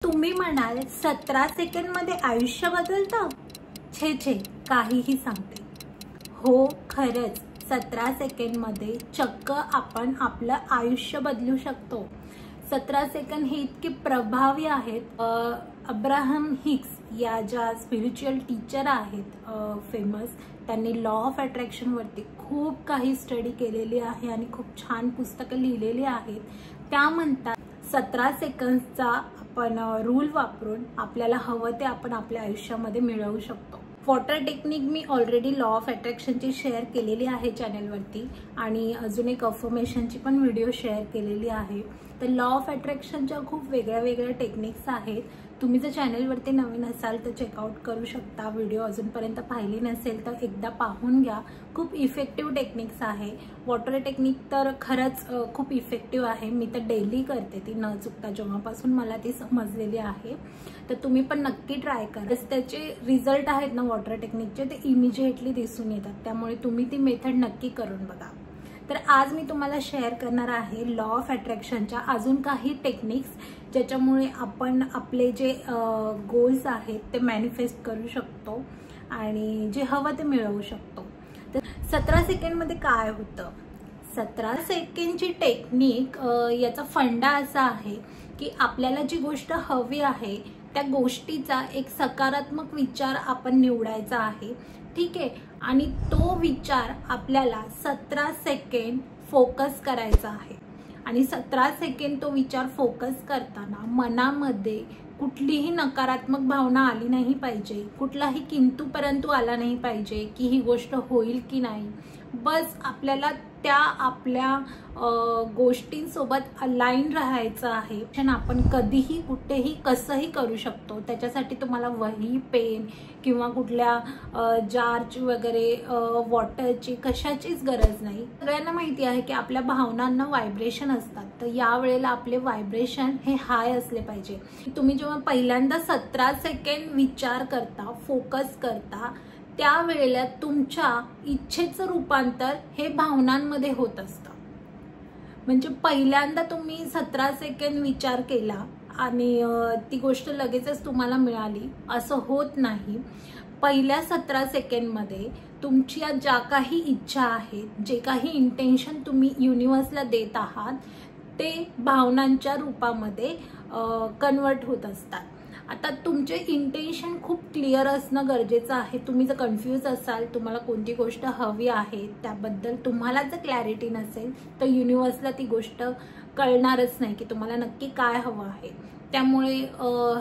तुम्ही म्हणाल 17 सेकंड मध्ये आयुष्य बदलतं? छे छे, काहीही सांगते. हो, खरंच 17 सेकंड मध्ये चक्क आपण आपलं आयुष्य बदलू शकतो. 17 सेकंड हे इतके प्रभावी आहेत. अब्राहम हिक्स या ज्या स्पिरिच्युअल टीचर आहेत फेमस, त्यांनी लॉ ऑफ अट्रॅक्शन वरती खूप काही स्टडी केलेली आहे आणि खूप छान पुस्तकं लिहिलेली आहेत. त्या म्हणतात 17 सेकंदचा आपण रूल वापरून आपल्याला हवं ते आपण आपल्या आयुष्यामध्ये मिळवू शकतो. वॉटर टेक्निक मी ऑलरेडी लॉ ऑफ अट्रॅक्शनची शेअर केलेली आहे चॅनलवरती आणि अजून एक अफर्मेशनची पण व्हिडिओ शेअर केलेली आहे. तर लॉ ऑफ अट्रॅक्शनच्या खूप वेगळ्या वेगळ्या टेक्निक्स आहेत. तुम्ही जर चॅनलवरती नवीन असाल तर चेकआउट करू शकता. व्हिडिओ अजूनपर्यंत पाहिली नसेल तर एकदा पाहून घ्या. खूप इफेक्टिव्ह टेक्निक्स आहे. वॉटर टेक्निक तर खरंच खूप इफेक्टिव्ह आहे. मी तर डेली करते ती न चुकता, जेव्हापासून मला ती समजलेली आहे. तर तुम्ही पण नक्की ट्राय करा. त्याचे रिझल्ट आहेत ना वॉटर टेक्निकचे, ते इमिजिएटली दिसून येतात. त्यामुळे तुम्ही ती मेथड नक्की करून बघा. तर आज मी तुम्हाला शेअर करणार आहे लॉ ऑफ अट्रॅक्शनच्या अजून काही टेक्निक्स, ज्याच्यामुळे आपण आपले जे गोल्स आहेत ते मॅनिफेस्ट करू शकतो आणि जे हवं ते मिळवू शकतो. तर 17 सेकंडमध्ये काय होतं? 17 सेकंडची टेक्निक याचा फंडा असा आहे की आपल्याला जी गोष्ट हवी आहे त्या गोष्टीचा एक सकारात्मक विचार आपण निवडायचा आहे. ठीक आहे, आणि तो विचार आपल्याला 17 सेकंड फोकस करायचा आहे. आणि 17 सेकंड तो विचार फोकस करताना मनामध्ये कुठलीही नकारात्मक भावना आली नाही पाहिजे, कुठलाही किंतु परंतु आला नाही पाहिजे की ही गोष्ट होईल की नाही. बस आपल्याला त्या आपल्या गोष्टींसोबत अलाइन राहायचं आहे. आपण कधीही कुठेही कसंही करू शकतो. त्याच्यासाठी तुम्हाला वही, पेन किंवा कुठल्या जारची वगैरे वॉटरची कशाचीच गरज नाही. सगळ्यांना माहिती आहे की आपल्या भावनांना व्हायब्रेशन असतात. तर यावेळेला आपले व्हायब्रेशन हे हाय असले पाहिजे. तुम्ही जेव्हा पहिल्यांदा 17 सेकंड विचार करता, फोकस करता, त्यावेळेला तुमच्या इच्छेचं रूपांतर हे भावनांमध्ये होत असतं. म्हणजे पहिल्यांदा तुम्ही 17 सेकंड विचार केला आणि ती गोष्ट लगेचच तुम्हाला मिळाली असं होत नाही. पहिल्या 17 सेकंडमध्ये तुमच्या ज्या काही इच्छा आहेत, जे काही इंटेन्शन तुम्ही युनिव्हर्सला देत आहात, ते भावनांच्या रूपामध्ये कन्वर्ट होत असतात. आता तुमचे इंटेन्शन खूप क्लिअर असणं गरजेचं आहे. तुम्ही जर कन्फ्यूज असाल, तुम्हाला कोणती गोष्ट हवी आहे त्याबद्दल तुम्हाला जर क्लॅरिटी नसेल तर युनिव्हर्सला ती गोष्ट कळणारच नाही की तुम्हाला नक्की काय हवं आहे. त्यामुळे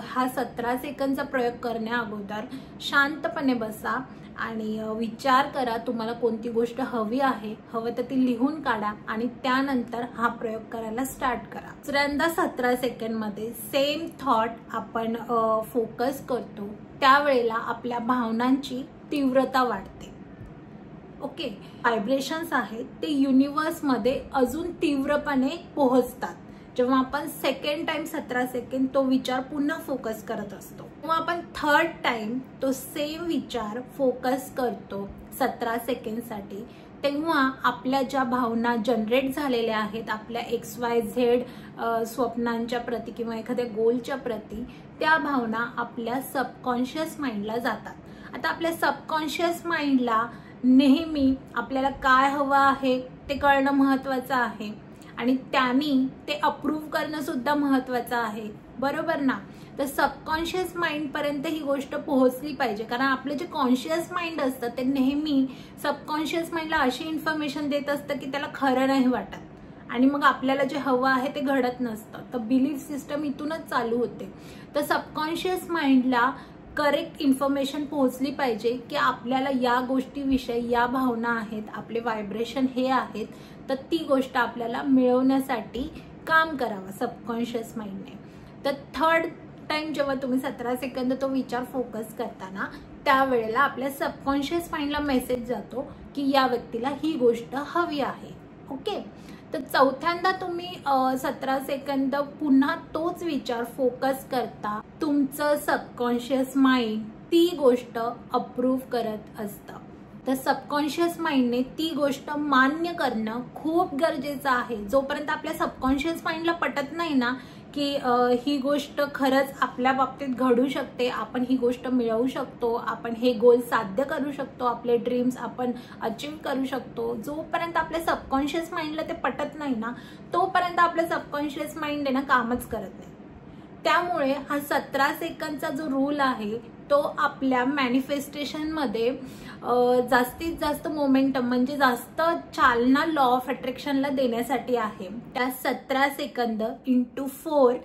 हा 17 सेकंदचा प्रयोग करण्या अगोदर शांतपणे बसा आणि विचार करा तुम्हाला कोणती गोष्ट हवी आहे. हवं तर ती लिहून काढा आणि त्यानंतर हा प्रयोग करायला स्टार्ट करा. दुसऱ्यांदा 17 सेकंडमध्ये सेम थॉट आपण फोकस करतो, त्यावेळेला आपल्या भावनांची तीव्रता वाढते. ओके, व्हायब्रेशन्स आहेत ते युनिव्हर्समध्ये अजून तीव्रपणे पोहोचतात. जेव्हा आपण सेकंड टाइम 17 सेकंड तो विचार पुन्हा फोकस करत असतो, तेव्हा आपण थर्ड टाइम तो सेम विचार फोकस करतो 17 सेकंडसाठी, तेव्हा आपल्या ज्या भावना जनरेट झालेल्या आहेत आपल्या XYZ स्वप्नांच्या प्रती किंवा एखाद्या गोलच्या प्रती, त्या भावना आपल्या सबकॉन्शियस माइंडला जातात. आता आपल्या सबकॉन्शियस माइंडला नेहमी आपल्याला काय हवं आहे ते कळणं महत्त्वाचं आहे आणि त्यांनी ते अप्रूव्ह करणं सुद्धा महत्त्वाचं आहे, बरोबर ना. तर सबकॉन्शियस माइंड पर्यंत ही गोष्ट पोहोचली पाहिजे, कारण आपले जे कॉन्शियस माइंड असतं ते नेहमी सबकॉन्शियस माइंडला अशी इन्फॉर्मेशन देत असतं की त्याला खरं नाही वाटत आणि मग आपल्याला जे हवं आहे ते घडत नसतं. तर बिलीफ सिस्टम इथूनच चालू होते. तर सबकॉन्शियस माइंडला करेक्ट इन्फॉर्मेशन पोहोचली पाहिजे की आपल्याला या गोष्टीविषयी या भावना आहेत, आपले व्हायब्रेशन हे आहेत, तर ती गोष्ट आपल्याला मिळवण्यासाठी काम करावं सबकॉन्शियस माइंडने. तर थर्ड टाइम जेव्हा तुम्ही 17 सेकंद तो विचार फोकस करताना, त्यावेळेला आपल्या सबकॉन्शियस माइंडला मेसेज जातो की या व्यक्तीला ही गोष्ट हवी आहे. ओके, तर चौथ्यांदा तुम्ही 17 सेकंद पुन्हा तोच विचार फोकस करता, तुमचं सबकॉन्शियस माइंड ती गोष्ट अप्रूव्ह करत असतं. तर सबकॉन्शियस माइंडने ती गोष्ट मान्य करणं खूप गरजेचं आहे. जोपर्यंत आपल्या सबकॉन्शियस माइंडला पटत नाही ना की ही गोष्ट खरंच आपल्या बाबतीत घडू शकते, आपण ही गोष्ट मिळवू शकतो, आपण हे गोल साध्य करू शकतो, आपले ड्रीम्स आपण अचीव करू शकतो. जोपर्यंत आपल्या सबकॉन्शियस माइंडला ते पटत नाही ना, तोपर्यंत आपलं सबकॉन्शियस माइंड आहे ना कामच करत नाही. त्यामुळे हा 17 सेकंदचा जो रूल आहे तो आपल्या मॅनिफेस्टेशनमध्ये जास्तीत जास्त मोमेंटम म्हणजे जास्त चालना लॉ ऑफ अट्रॅक्शनला देण्यासाठी आहे. त्या 17 सेकंद इंटू 4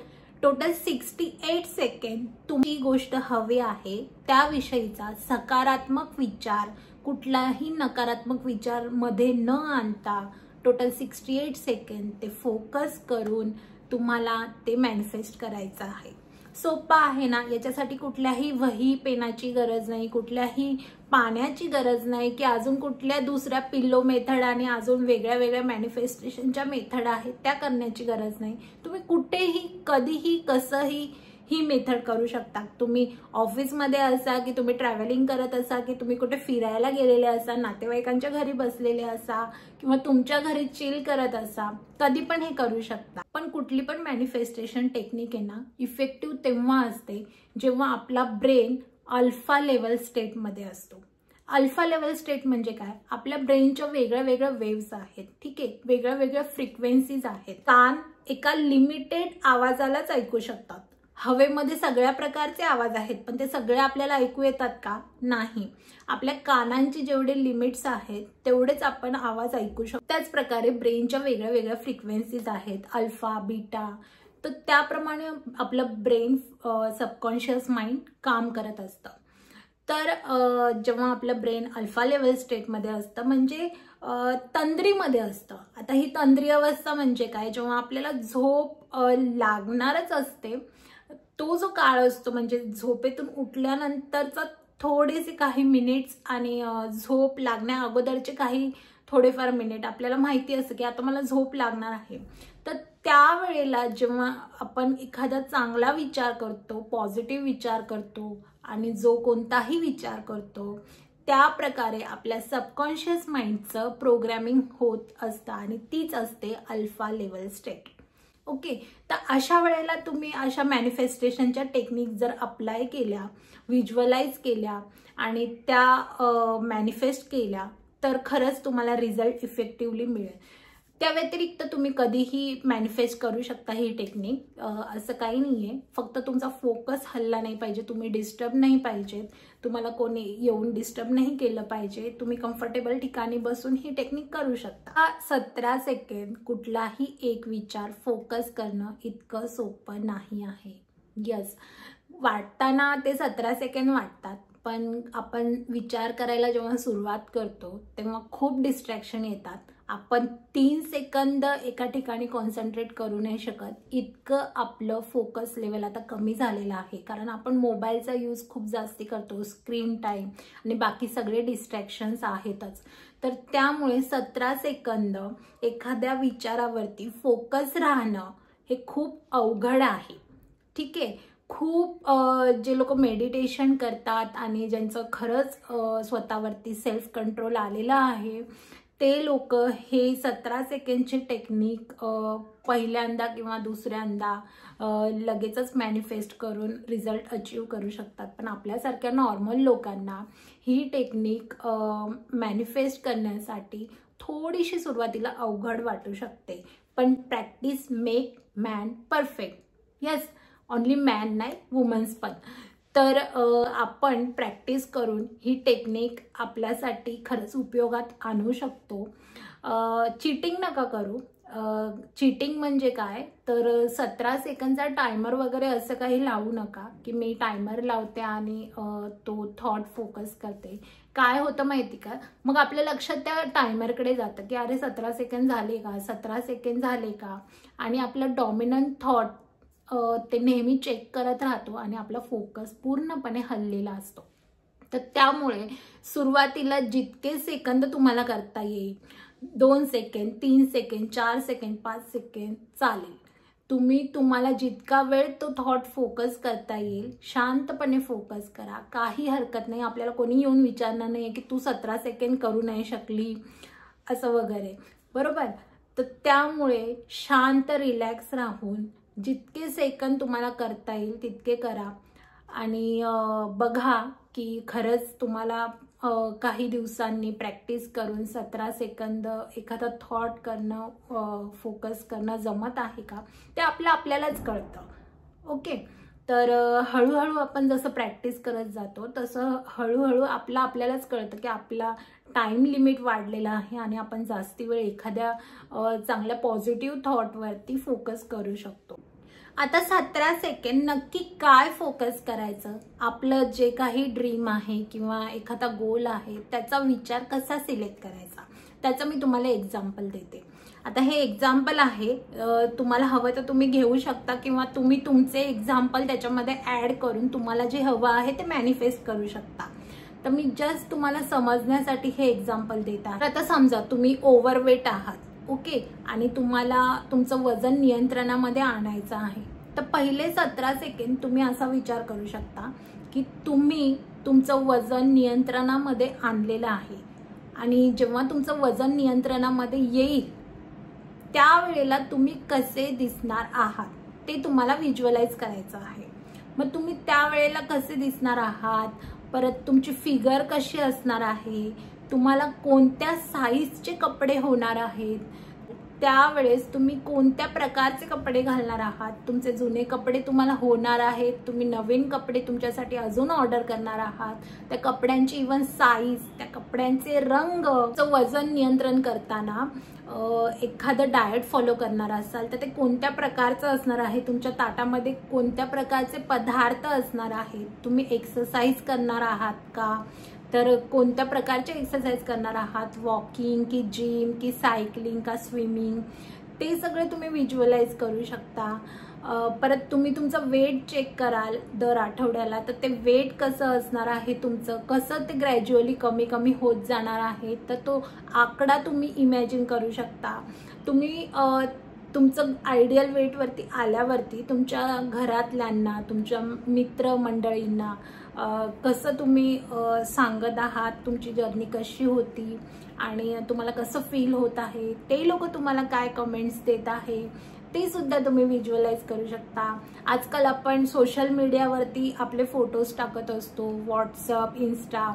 टोटल 68 सेकंद तुम्ही गोष्ट हवी आहे त्याविषयीचा सकारात्मक विचार, कुठलाही नकारात्मक विचार मध्ये न आणता टोटल 68 सेकंद ते फोकस करून तुम्हाला ते मॅनिफेस्ट करायचं आहे. सोपं आहे ना. याच्यासाठी कुठल्याही वही पेनाची गरज नाही, कुठल्याही पाण्याची गरज नाही, की अजून कुठल्या दुसऱ्या पिल्लो मेथड आणि अजून वेगळ्या वेगळ्या मॅनिफेस्टेशनच्या मेथड आहेत त्या करण्याची गरज नाही. तुम्ही कुठेही कधीही कसंही ही मेथड करू शकता. तुम्ही ऑफिसमध्ये असा, की तुम्ही ट्रॅव्हलिंग करत असा, की तुम्ही कुठे फिरायला गेलेले असा, नातेवाईकांच्या घरी बसलेले असा किंवा तुमच्या घरी चिल करत असा, कधी पण हे करू शकता. पण कुठली पण मॅनिफेस्टेशन टेक्निक आहे ना इफेक्टिव्ह तेव्हा असते जेव्हा आपला ब्रेन अल्फा लेवल स्टेटमध्ये असतो. अल्फा लेवल स्टेट म्हणजे काय? आपल्या ब्रेनच्या वेगळ्या वेगळ्या वेव्स आहेत, ठीक आहे, वेगळ्या वेगळ्या फ्रिक्वेन्सीज आहेत. कान एका लिमिटेड आवाजालाच ऐकू शकतात. हवेमध्ये सगळ्या प्रकारचे आवाज आहेत, पण ते सगळे आपल्याला ऐकू येतात का? नाही. आपल्या कानांची जेवढे लिमिट्स आहेत तेवढेच आपण आवाज ऐकू शकतो. त्याच प्रकारे ब्रेनच्या वेगळ्या वेगळ्या फ्रिक्वेन्सीज आहेत, अल्फा, बीटा. तर त्याप्रमाणे आपलं ब्रेन सबकॉन्शियस माइंड काम करत असतं. तर जेव्हा आपलं ब्रेन अल्फा लेवल स्टेटमध्ये असतं म्हणजे तंद्रीमध्ये असतं. आता ही तंद्री अवस्था म्हणजे काय? जेव्हा आपल्याला झोप लागणारच असते तो जो काळ असतो म्हणजे झोपेतून उठल्यानंतरचा थोडेसे काही मिनिट्स आणि झोप लागण्या अगोदरचे काही थोडेफार मिनिट आपल्याला माहिती असतं की आता मला झोप लागणार आहे. तर त्यावेळेला जेव्हा आपण एखादा चांगला विचार करतो, पॉझिटिव्ह विचार करतो आणि जो कोणताही विचार करतो त्या प्रकारे आपल्या सबकॉन्शियस माइंडचं प्रोग्रॅमिंग होत असतं आणि तीच असते अल्फा लेवल स्टेट. ओके. तर अशा वेळेला तुम्ही अशा मॅनिफेस्टेशनच्या टेक्निक जर अप्लाय केल्या, व्हिज्युअलाइज केल्या आणि त्या मॅनिफेस्ट केल्या तर खरंच तुम्हाला रिझल्ट इफेक्टिव्हली मिळेल. त्या व्यतिरिक्त तुम्ही कधीही मॅनिफेस्ट करू शकता ही टेक्निक, असं काही नाही आहे. फक्त तुमचा फोकस हल्ला नाही पाहिजे, तुम्ही डिस्टर्ब नाही पाहिजेत, तुम्हाला कोणी येऊन डिस्टर्ब नाही केलं पाहिजे, तुम्ही कम्फर्टेबल ठिकाणी बसून ही टेक्निक करू शकता. 17 सेकंद कुठलाही एक विचार फोकस करणं इतकं सोपं नाही आहे. यस, वाटताना ते 17 सेकंद वाटतात, पण आपण विचार करायला जेव्हा सुरुवात करतो तेव्हा खूप डिस्ट्रॅक्शन येतात. आपण 3 सेकंद एका ठिकाणी कॉन्सन्ट्रेट करू नाही शकत, इतकं आपलं फोकस लेवल आता कमी झालेलं आहे. कारण आपण मोबाईलचा यूज खूप जास्ती करतो, स्क्रीन टाईम आणि बाकी सगळे डिस्ट्रॅक्शन्स आहेतच. तर त्यामुळे 17 सेकंद एखाद्या विचारावरती फोकस राहणं हे खूप अवघड आहे. ठीक आहे. खूप जे लोक मेडिटेशन करतात आणि ज्यांचं खरंच स्वतःवरती सेल्फ कंट्रोल आलेला आहे ते लोक हे 17 सेकंडची टेक्निक पहिल्यांदा किंवा दुसऱ्यांदा लगेचच मॅनिफेस्ट करून रिझल्ट अचीव करू शकतात. पण आपल्यासारख्या नॉर्मल लोकांना ही टेक्निक मॅनिफेस्ट करण्यासाठी थोडीशी सुरुवातीला अवघड वाटू शकते. पण practice make man perfect. Yes, only man नाही, वुमन्स पण. तर आपण प्रॅक्टिस करून ही टेक्निक आपल्यासाठी खरंच उपयोगात आणू शकतो. चीटिंग नका करू. चीटिंग म्हणजे काय तर 17 सेकंदचा टायमर वगैरे असं काही लावू नका की मी टायमर लावते आणि तो थॉट फोकस करते. काय होतं माहिती का, मग आपल्या लक्षात त्या टायमरकडे जातं की अरे 17 सेकंद झाले का, 17 सेकंद झाले का, आणि आपलं डॉमिनंट थॉट ते नेहमी चेक करत राहतो आणि आपला फोकस पूर्णपणे हललेला असतो. तर त्यामुळे सुरुवातीला जितके सेकंद तुम्हाला करता येईल, 2 सेकंद, 3 सेकंद, 4 सेकंद, 5 सेकंद चालेल. तुम्हाला जितका वेळ तो थॉट फोकस करता येईल शांतपणे फोकस करा, काही हरकत नाही. आपल्याला कोणी येऊन विचारणार नाही की तू 17 सेकंद करू नाही शकली असं वगैरे, बरोबर. तर त्यामुळे शांत रिलॅक्स राहून जितके सेकंद तुम्हाला करता येईल तितके करा आणि बघा की खरंच तुम्हाला काही दिवसांनी प्रॅक्टिस करून 17 सेकंद एखादा थॉट करणं, फोकस करणं जमत आहे का ते आपल्यालाच कळतं। ओके, तर हळूहळू आपण जसं प्रॅक्टिस करत जातो तसं हळूहळू आपल्यालाच कळतं की आपला टाइम लिमिट वाढलेला आहे आणि आपण जास्ती वेळ एखाद्या चांगल्या पॉझिटिव्ह थॉटवरती फोकस करू शकतो। आता 17 सेकंद नक्की काय फोकस करायचं, आपलं जे काही ड्रीम आहे किंवा एखादा गोल आहे त्याचा विचार कसा सिलेक्ट करायचा त्याचं मी तुम्हाला एक्झाम्पल देते। आता हे एक्झाम्पल आहे, तुम्हाला हवं तर तुम्ही घेऊ शकता किंवा तुम्ही तुमचे एक्झाम्पल त्याच्यामध्ये ऍड करून तुम्हाला जे हवं आहे ते मॅनिफेस्ट करू शकता। तर मी जस्ट तुम्हाला समजण्यासाठी हे एक्झाम्पल देत आहे। आता समजा तुम्ही ओव्हरवेट आहात, ओके, आणि तुम्हाला तुमचं वजन नियंत्रणामध्ये आणायचं आहे, तर पहिले 17 सेकंद तुम्ही असा विचार करू शकता की तुम्ही तुमचं वजन नियंत्रणामध्ये आणलेलं आहे आणि जेव्हा तुमचं वजन नियंत्रणामध्ये येईल त्यावेळेला तुम्ही कसे दिसणार आहात ते तुम्हाला व्हिज्युअलाइज करायचं आहे। मग तुम्ही त्यावेळेला कसे दिसणार आहात, परत तुमची फिगर कशी असणार आहे, तुम्हाला कोणत्या साईजचे कपडे होणार आहेत, त्यावेळेस तुम्ही कोणत्या प्रकारचे कपडे घालणार आहात, तुमचे जुने कपडे तुम्हाला होणार आहेत, तुम्ही नवीन कपडे तुमच्यासाठी अजून ऑर्डर करणार आहात, त्या कपड्यांची इव्हन साईज, त्या कपड्यांचे रंग, वजन नियंत्रण करताना एखादं डाएट फॉलो करणार असाल तर ते कोणत्या प्रकारचं असणार आहे, तुमच्या ताटामध्ये कोणत्या प्रकारचे पदार्थ असणार आहेत, तुम्ही एक्सरसाइज करणार आहात का, तर कोणत्या प्रकारचे एक्सरसाइज करणार आहात, वॉकिंग की जिम की सायकलिंग का स्विमिंग, ते सगळे तुम्ही व्हिज्युअलाइज करू शकता। परत तुम्ही तुमचं वेट चेक कराल दर आठवड्याला, तर ते वेट कसं असणार आहे तुमचं, कसं ते ग्रॅज्युअली कमी कमी होत जाणार आहे, तर तो आकडा तुम्ही इमॅजिन करू शकता। तुम्ही तुमचं आयडियल वेटवरती आल्यावरती तुमच्या घरातल्यांना, तुमच्या मित्रमंडळींना कसं तुम्ही सांगत आहात, तुमची जर्नी कशी होती आणि तुम्हाला कसं फील होत आहे, ते लोक तुम्हाला काय कमेंट्स देत आहे ते सुद्धा तुम्ही व्हिज्युअलाइज करू शकता। आजकाल आपण सोशल मीडियावरती आपले फोटोज टाकत असतो, व्हॉट्सअप, इन्स्टा,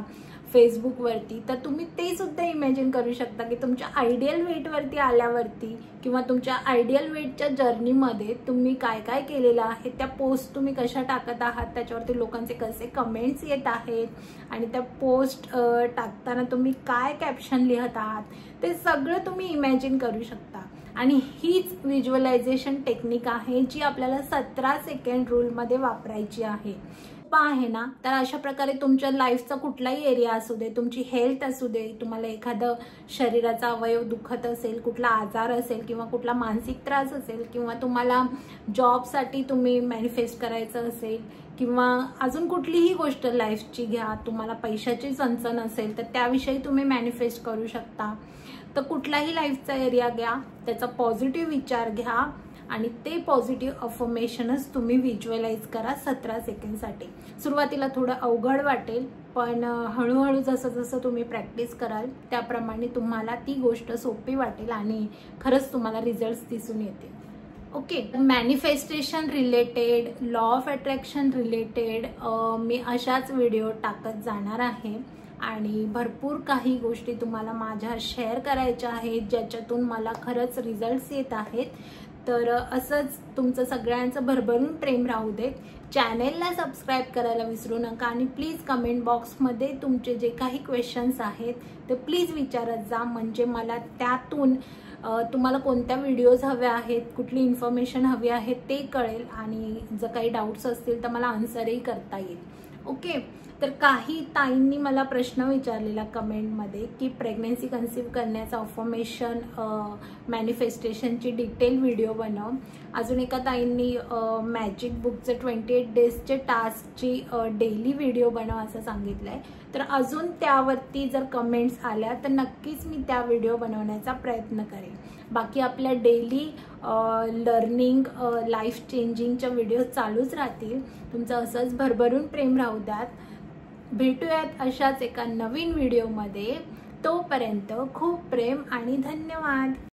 फेसबुकवरती, तर तुम्ही ते सुद्धा इमॅजिन करू शकता की तुमच्या आयडियल वेटवरती आल्यावरती किंवा तुमच्या आयडियल वेटच्या जर्नीमध्ये तुम्ही काय काय केलेलं आहे, त्या पोस्ट तुम्ही कशा टाकत आहात, त्याच्यावरती लोकांचे कसे कमेंट्स येत आहेत आणि त्या पोस्ट टाकताना तुम्ही काय कॅप्शन लिहत आहात, ते सगळं तुम्ही इमॅजिन करू शकता। आणि हीच व्हिज्युअलायझेशन टेक्निक आहे जी आपल्याला 17 सेकंड रूलमध्ये वापरायची आहे ना। तर अशा प्रकारे तुमच्या लाईफचा कुठलाही एरिया असू दे, तुमची हेल्थ असू दे, तुम्हाला एखादं शरीराचा अवयव दुखत असेल, कुठला आजार असेल किंवा कुठला मानसिक त्रास असेल किंवा तुम्हाला जॉबसाठी तुम्ही मॅनिफेस्ट करायचं असेल किंवा अजून कुठलीही गोष्ट लाईफची घ्या, तुम्हाला पैशाची चणचण असेल तर त्याविषयी तुम्ही मॅनिफेस्ट करू शकता। तर कुठलाही लाईफचा एरिया घ्या, त्याचा पॉझिटिव्ह विचार घ्या आणि ते पॉझिटिव्ह अफर्मेशनच तुम्ही व्हिज्युअलाइज करा 17 सेकंडसाठी। सुरुवातीला थोडं अवघड वाटेल, पण हळूहळू जसं जसं तुम्ही प्रॅक्टिस कराल त्याप्रमाणे तुम्हाला ती गोष्ट सोपी वाटेल आणि खरंच तुम्हाला रिझल्ट्स दिसून येतील। Okay, manifestation related, law of attraction related मी अशाच व्हिडिओ टाकत जाणार आहे आणि भरपूर काही गोष्टी तुम्हाला माझ्या शेअर करायच्या आहेत ज्याच्यातून मला खरंच रिझल्ट्स येत आहेत। तर असंच तुमचं सगळ्यांचं भरभरून प्रेम राहू दे। चॅनेलला सबस्क्राईब करायला विसरू नका आणि प्लीज कमेंट बॉक्समध्ये तुमचे जे काही क्वेश्चन्स आहेत ते प्लीज विचारत जा, म्हणजे मला त्यातून तुम्हाला कोणत्या व्हिडिओज हव्या आहेत, कुठली इन्फॉर्मेशन हवी आहे ते कळेल आणि जर काही डाऊट्स असतील तर मला आन्सरही करता येईल। ओके, तर काही ताईंनी मला प्रश्न विचारलेला कमेंटमध्ये की प्रेग्नन्सी कन्सीव्ह करण्याचं अफर्मेशन मॅनिफेस्टेशनची डिटेल व्हिडिओ बनव। अजून एका ताईंनी मॅजिक बुकचे 28 डेजचे टास्कची डेली व्हिडिओ बनव असं सांगितलंय। तर अजून त्यावरती जर कमेंट्स आल्या तर नक्कीच मी त्या व्हिडिओ बनवण्याचा प्रयत्न करेन। बाकी आपल्या डेली लर्निंग, लाईफ चेंजिंगच्या व्हिडिओ चालूच राहतील। तुमचं असंच भरभरून प्रेम राहू द्यात। भेटूयात अशाच एका नवीन व्हिडिओमध्ये, तोपर्यंत खूप प्रेम आणि धन्यवाद।